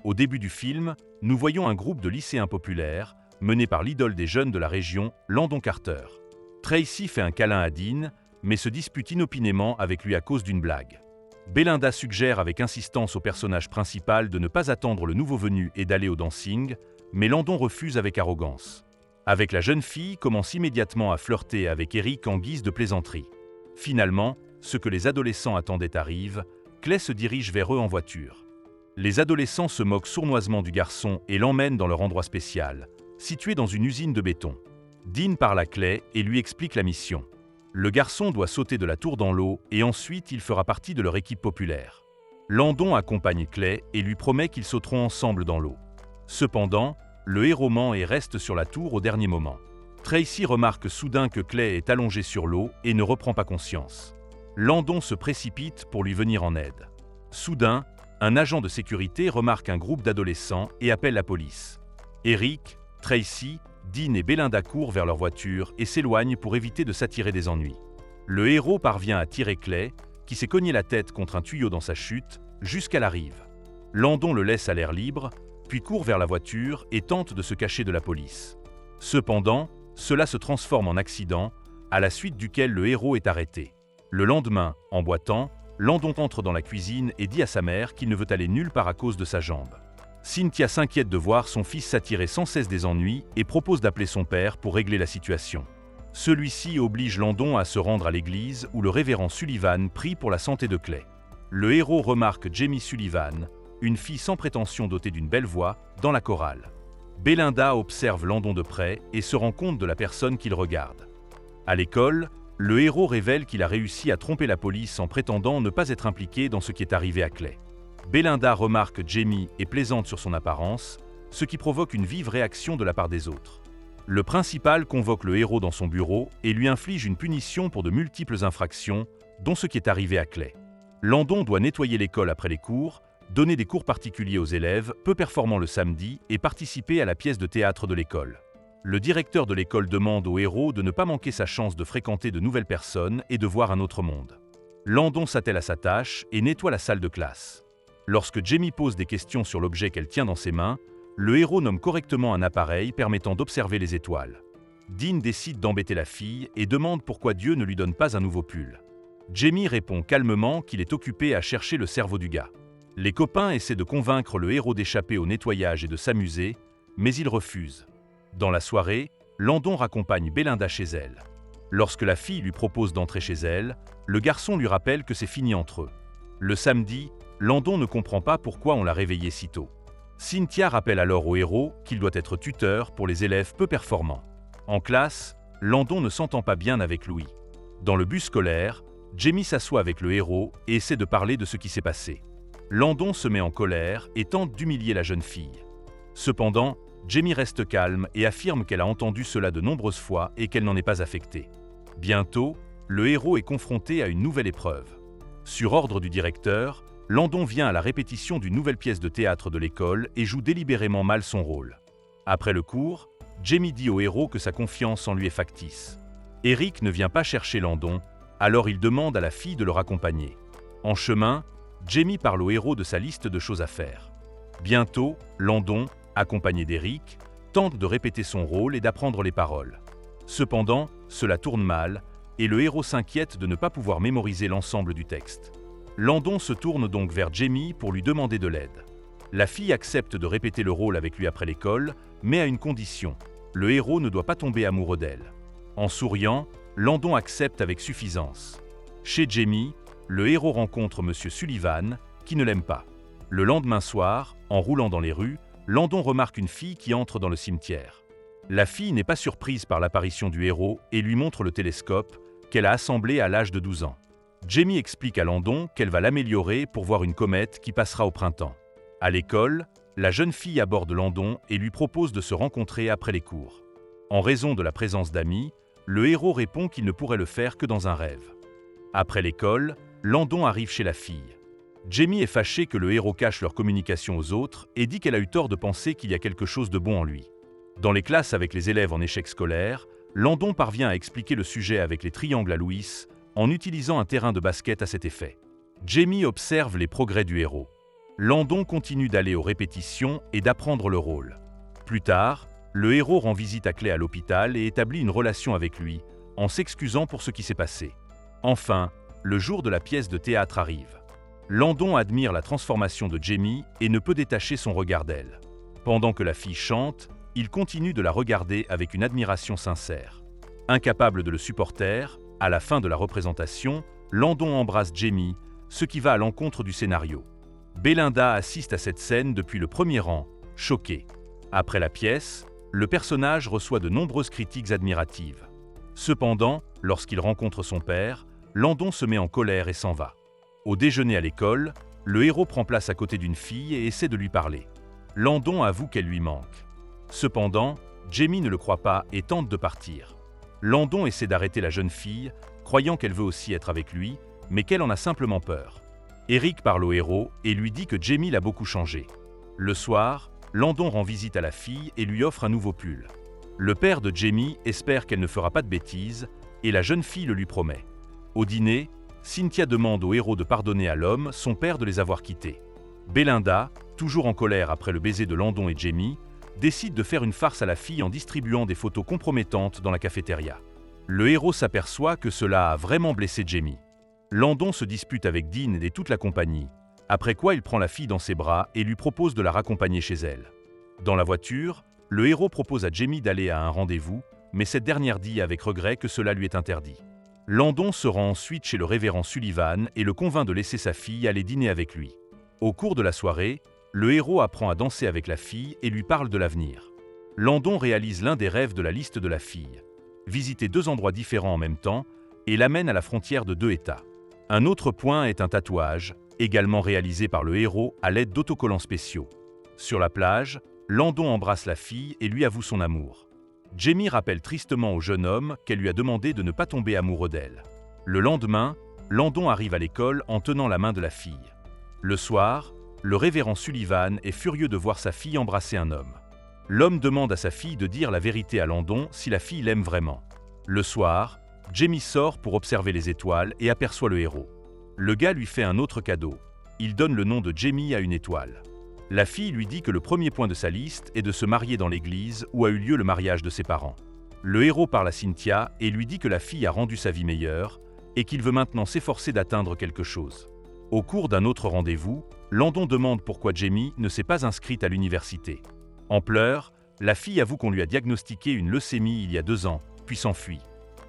Au début du film, nous voyons un groupe de lycéens populaires, mené par l'idole des jeunes de la région, Landon Carter. Tracy fait un câlin à Dean, mais se dispute inopinément avec lui à cause d'une blague. Belinda suggère avec insistance au personnage principal de ne pas attendre le nouveau venu et d'aller au dancing, mais Landon refuse avec arrogance. Avec la jeune fille, commence immédiatement à flirter avec Eric en guise de plaisanterie. Finalement, ce que les adolescents attendaient arrive, Clay se dirige vers eux en voiture. Les adolescents se moquent sournoisement du garçon et l'emmènent dans leur endroit spécial, situé dans une usine de béton. Dean parle à Clay et lui explique la mission. Le garçon doit sauter de la tour dans l'eau et ensuite il fera partie de leur équipe populaire. Landon accompagne Clay et lui promet qu'ils sauteront ensemble dans l'eau. Cependant, le héros ment et reste sur la tour au dernier moment. Tracy remarque soudain que Clay est allongé sur l'eau et ne reprend pas conscience. Landon se précipite pour lui venir en aide. Soudain, un agent de sécurité remarque un groupe d'adolescents et appelle la police. Eric, Tracy, Dean et Belinda courent vers leur voiture et s'éloignent pour éviter de s'attirer des ennuis. Le héros parvient à tirer Clay, qui s'est cogné la tête contre un tuyau dans sa chute, jusqu'à la rive. Landon le laisse à l'air libre, puis court vers la voiture et tente de se cacher de la police. Cependant, cela se transforme en accident, à la suite duquel le héros est arrêté. Le lendemain, en boitant, Landon entre dans la cuisine et dit à sa mère qu'il ne veut aller nulle part à cause de sa jambe. Cynthia s'inquiète de voir son fils s'attirer sans cesse des ennuis et propose d'appeler son père pour régler la situation. Celui-ci oblige Landon à se rendre à l'église où le révérend Sullivan prie pour la santé de Clay. Le héros remarque Jamie Sullivan, une fille sans prétention dotée d'une belle voix, dans la chorale. Belinda observe Landon de près et se rend compte de la personne qu'il regarde. À l'école, le héros révèle qu'il a réussi à tromper la police en prétendant ne pas être impliqué dans ce qui est arrivé à Clay. Belinda remarque Jamie et plaisante sur son apparence, ce qui provoque une vive réaction de la part des autres. Le principal convoque le héros dans son bureau et lui inflige une punition pour de multiples infractions, dont ce qui est arrivé à Clay. Landon doit nettoyer l'école après les cours, donner des cours particuliers aux élèves, peu performants le samedi, et participer à la pièce de théâtre de l'école. Le directeur de l'école demande au héros de ne pas manquer sa chance de fréquenter de nouvelles personnes et de voir un autre monde. Landon s'attelle à sa tâche et nettoie la salle de classe. Lorsque Jamie pose des questions sur l'objet qu'elle tient dans ses mains, le héros nomme correctement un appareil permettant d'observer les étoiles. Dean décide d'embêter la fille et demande pourquoi Dieu ne lui donne pas un nouveau pull. Jamie répond calmement qu'il est occupé à chercher le cerveau du gars. Les copains essaient de convaincre le héros d'échapper au nettoyage et de s'amuser, mais il refuse. Dans la soirée, Landon raccompagne Belinda chez elle. Lorsque la fille lui propose d'entrer chez elle, le garçon lui rappelle que c'est fini entre eux. Le samedi, Landon ne comprend pas pourquoi on l'a réveillé si tôt. Cynthia rappelle alors au héros qu'il doit être tuteur pour les élèves peu performants. En classe, Landon ne s'entend pas bien avec Louis. Dans le bus scolaire, Jamie s'assoit avec le héros et essaie de parler de ce qui s'est passé. Landon se met en colère et tente d'humilier la jeune fille. Cependant, Jamie reste calme et affirme qu'elle a entendu cela de nombreuses fois et qu'elle n'en est pas affectée. Bientôt, le héros est confronté à une nouvelle épreuve. Sur ordre du directeur, Landon vient à la répétition d'une nouvelle pièce de théâtre de l'école et joue délibérément mal son rôle. Après le cours, Jamie dit au héros que sa confiance en lui est factice. Eric ne vient pas chercher Landon, alors il demande à la fille de le raccompagner. En chemin, Jamie parle au héros de sa liste de choses à faire. Bientôt, Landon, accompagné d'Eric, tente de répéter son rôle et d'apprendre les paroles. Cependant, cela tourne mal, et le héros s'inquiète de ne pas pouvoir mémoriser l'ensemble du texte. Landon se tourne donc vers Jamie pour lui demander de l'aide. La fille accepte de répéter le rôle avec lui après l'école, mais à une condition. Le héros ne doit pas tomber amoureux d'elle. En souriant, Landon accepte avec suffisance. Chez Jamie, le héros rencontre M. Sullivan, qui ne l'aime pas. Le lendemain soir, en roulant dans les rues, Landon remarque une fille qui entre dans le cimetière. La fille n'est pas surprise par l'apparition du héros et lui montre le télescope qu'elle a assemblé à l'âge de 12 ans. Jamie explique à Landon qu'elle va l'améliorer pour voir une comète qui passera au printemps. À l'école, la jeune fille aborde Landon et lui propose de se rencontrer après les cours. En raison de la présence d'amis, le héros répond qu'il ne pourrait le faire que dans un rêve. Après l'école, Landon arrive chez la fille. Jamie est fâché que le héros cache leur communication aux autres et dit qu'elle a eu tort de penser qu'il y a quelque chose de bon en lui. Dans les classes avec les élèves en échec scolaire, Landon parvient à expliquer le sujet avec les triangles à Louis en utilisant un terrain de basket à cet effet. Jamie observe les progrès du héros. Landon continue d'aller aux répétitions et d'apprendre le rôle. Plus tard, le héros rend visite à Clay à l'hôpital et établit une relation avec lui, en s'excusant pour ce qui s'est passé. Enfin, le jour de la pièce de théâtre arrive. Landon admire la transformation de Jamie et ne peut détacher son regard d'elle. Pendant que la fille chante, il continue de la regarder avec une admiration sincère. Incapable de le supporter, à la fin de la représentation, Landon embrasse Jamie, ce qui va à l'encontre du scénario. Belinda assiste à cette scène depuis le premier rang, choquée. Après la pièce, le personnage reçoit de nombreuses critiques admiratives. Cependant, lorsqu'il rencontre son père, Landon se met en colère et s'en va. Au déjeuner à l'école, le héros prend place à côté d'une fille et essaie de lui parler. Landon avoue qu'elle lui manque. Cependant, Jamie ne le croit pas et tente de partir. Landon essaie d'arrêter la jeune fille, croyant qu'elle veut aussi être avec lui, mais qu'elle en a simplement peur. Eric parle au héros et lui dit que Jamie l'a beaucoup changé. Le soir, Landon rend visite à la fille et lui offre un nouveau pull. Le père de Jamie espère qu'elle ne fera pas de bêtises et la jeune fille le lui promet. Au dîner, Cynthia demande au héros de pardonner à l'homme, son père, de les avoir quittés. Belinda, toujours en colère après le baiser de Landon et Jamie, décide de faire une farce à la fille en distribuant des photos compromettantes dans la cafétéria. Le héros s'aperçoit que cela a vraiment blessé Jamie. Landon se dispute avec Dean et toute la compagnie, après quoi il prend la fille dans ses bras et lui propose de la raccompagner chez elle. Dans la voiture, le héros propose à Jamie d'aller à un rendez-vous, mais cette dernière dit avec regret que cela lui est interdit. Landon se rend ensuite chez le révérend Sullivan et le convainc de laisser sa fille aller dîner avec lui. Au cours de la soirée, le héros apprend à danser avec la fille et lui parle de l'avenir. Landon réalise l'un des rêves de la liste de la fille: visiter 2 endroits différents en même temps, et l'amène à la frontière de 2 États. Un autre point est un tatouage, également réalisé par le héros à l'aide d'autocollants spéciaux. Sur la plage, Landon embrasse la fille et lui avoue son amour. Jamie rappelle tristement au jeune homme qu'elle lui a demandé de ne pas tomber amoureux d'elle. Le lendemain, Landon arrive à l'école en tenant la main de la fille. Le soir, le révérend Sullivan est furieux de voir sa fille embrasser un homme. L'homme demande à sa fille de dire la vérité à Landon si la fille l'aime vraiment. Le soir, Jamie sort pour observer les étoiles et aperçoit le héros. Le gars lui fait un autre cadeau. Il donne le nom de Jamie à une étoile. La fille lui dit que le premier point de sa liste est de se marier dans l'église où a eu lieu le mariage de ses parents. Le héros parle à Cynthia et lui dit que la fille a rendu sa vie meilleure et qu'il veut maintenant s'efforcer d'atteindre quelque chose. Au cours d'un autre rendez-vous, Landon demande pourquoi Jamie ne s'est pas inscrite à l'université. En pleurs, la fille avoue qu'on lui a diagnostiqué une leucémie il y a 2 ans, puis s'enfuit.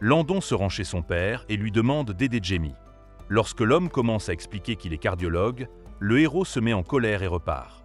Landon se rend chez son père et lui demande d'aider Jamie. Lorsque l'homme commence à expliquer qu'il est cardiologue, le héros se met en colère et repart.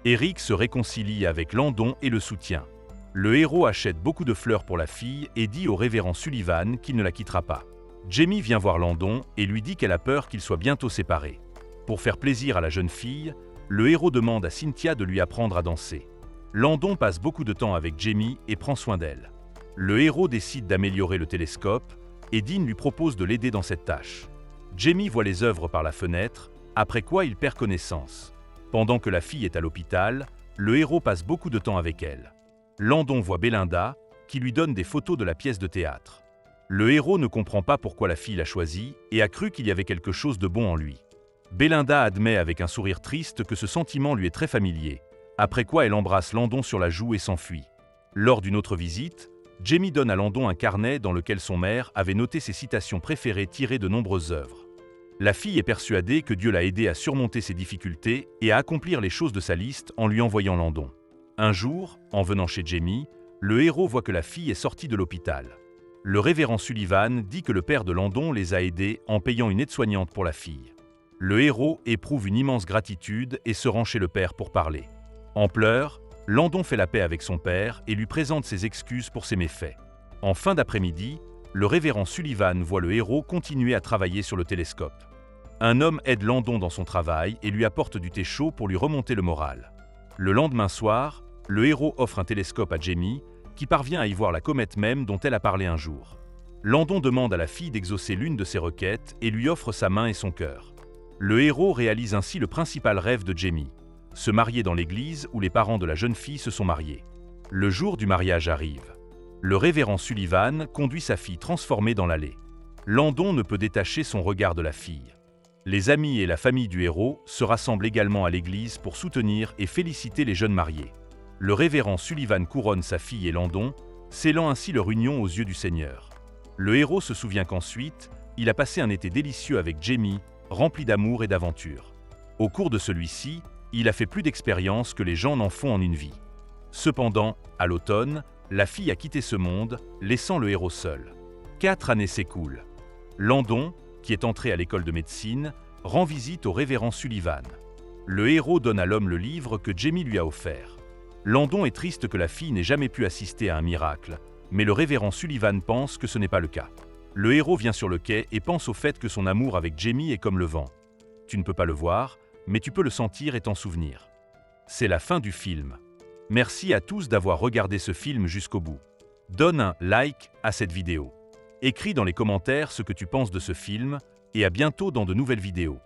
Eric se réconcilie avec Landon et le soutient. Le héros achète beaucoup de fleurs pour la fille et dit au révérend Sullivan qu'il ne la quittera pas. Jamie vient voir Landon et lui dit qu'elle a peur qu'ils soient bientôt séparés. Pour faire plaisir à la jeune fille, le héros demande à Cynthia de lui apprendre à danser. Landon passe beaucoup de temps avec Jamie et prend soin d'elle. Le héros décide d'améliorer le télescope et Dean lui propose de l'aider dans cette tâche. Jamie voit les œuvres par la fenêtre, après quoi il perd connaissance. Pendant que la fille est à l'hôpital, le héros passe beaucoup de temps avec elle. Landon voit Belinda, qui lui donne des photos de la pièce de théâtre. Le héros ne comprend pas pourquoi la fille l'a choisi et a cru qu'il y avait quelque chose de bon en lui. Belinda admet avec un sourire triste que ce sentiment lui est très familier, après quoi elle embrasse Landon sur la joue et s'enfuit. Lors d'une autre visite, Jamie donne à Landon un carnet dans lequel son maire avait noté ses citations préférées tirées de nombreuses œuvres. La fille est persuadée que Dieu l'a aidée à surmonter ses difficultés et à accomplir les choses de sa liste en lui envoyant Landon. Un jour, en venant chez Jamie, le héros voit que la fille est sortie de l'hôpital. Le révérend Sullivan dit que le père de Landon les a aidés en payant une aide-soignante pour la fille. Le héros éprouve une immense gratitude et se rend chez le père pour parler. En pleurs, Landon fait la paix avec son père et lui présente ses excuses pour ses méfaits. En fin d'après-midi, le révérend Sullivan voit le héros continuer à travailler sur le télescope. Un homme aide Landon dans son travail et lui apporte du thé chaud pour lui remonter le moral. Le lendemain soir, le héros offre un télescope à Jamie, qui parvient à y voir la comète même dont elle a parlé un jour. Landon demande à la fille d'exaucer l'une de ses requêtes et lui offre sa main et son cœur. Le héros réalise ainsi le principal rêve de Jamie: se marier dans l'église où les parents de la jeune fille se sont mariés. Le jour du mariage arrive. Le révérend Sullivan conduit sa fille transformée dans l'allée. Landon ne peut détacher son regard de la fille. Les amis et la famille du héros se rassemblent également à l'église pour soutenir et féliciter les jeunes mariés. Le révérend Sullivan couronne sa fille et Landon, scellant ainsi leur union aux yeux du Seigneur. Le héros se souvient qu'ensuite, il a passé un été délicieux avec Jamie, rempli d'amour et d'aventure. Au cours de celui-ci, il a fait plus d'expériences que les gens n'en font en une vie. Cependant, à l'automne, la fille a quitté ce monde, laissant le héros seul. 4 années s'écoulent. Landon, qui est entré à l'école de médecine, rend visite au révérend Sullivan. Le héros donne à l'homme le livre que Jamie lui a offert. Landon est triste que la fille n'ait jamais pu assister à un miracle, mais le révérend Sullivan pense que ce n'est pas le cas. Le héros vient sur le quai et pense au fait que son amour avec Jamie est comme le vent. Tu ne peux pas le voir, mais tu peux le sentir et t'en souvenir. C'est la fin du film. Merci à tous d'avoir regardé ce film jusqu'au bout. Donne un like à cette vidéo. Écris dans les commentaires ce que tu penses de ce film et à bientôt dans de nouvelles vidéos.